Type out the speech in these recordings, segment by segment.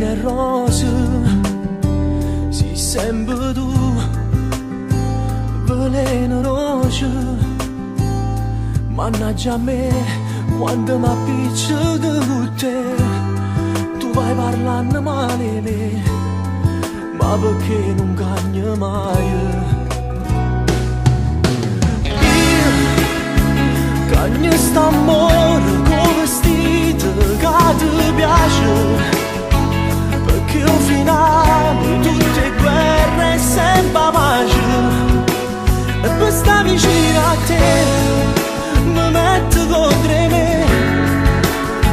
e rose, sei sempre tu, veleno roce. Mannaggia a me, quando mi appiccio di te, tu vai parlando male me, ma perché non cagna mai? Io cagno st'amore con vestito che ti piace, perché al finale tutte guerre è sempre pace, e per stare vicino a te mi metto contro me,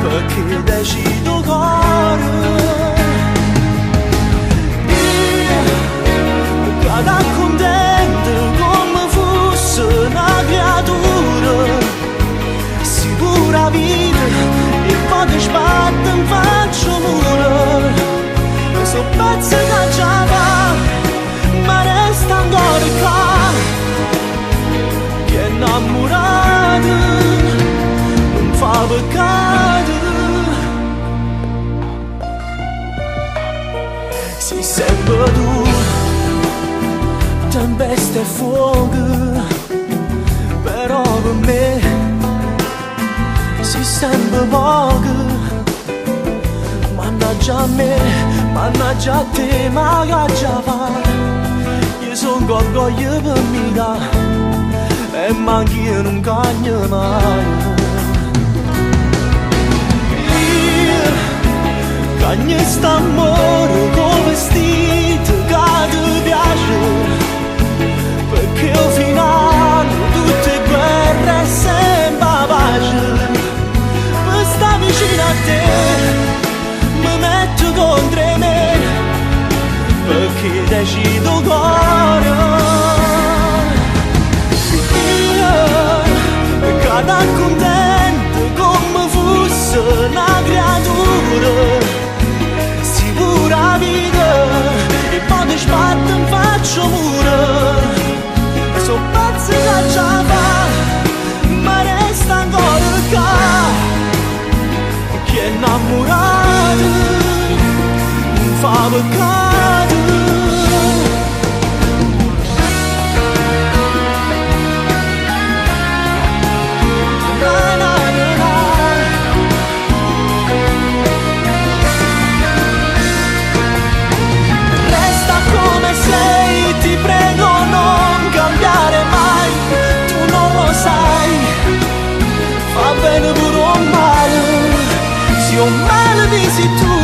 perché decido cuore. Io cado contento come fosse una creatura, sicura vita, e poi ti sbatte in faccia mura. So pezzi che già va, ma resta ancora qua, che innamorato non fa peccato. Sei sempre tu, tempesta e fuoco, però per me sei sempre poco. Mannaggia a me, mannaggia a te, ma che già fa? Io son orgoglio per me, e manch'io non cagno mai. Io cagno st'amore con vestito che ti piace, perché al finale tutte guerre è sempre pace. Per stare vicino a te mi metto contro me, perché decido cuore. Io cado contento come fosse una creatura, sicura vita, e poi ti sbatte in faccia mura. So pazzi che già va, ma resta ancora qua, che è innamorato non fa peccato. Resta come sei, ti prego non cambiare mai, tu non lo sai, fa bene pure un male, se un male visi tu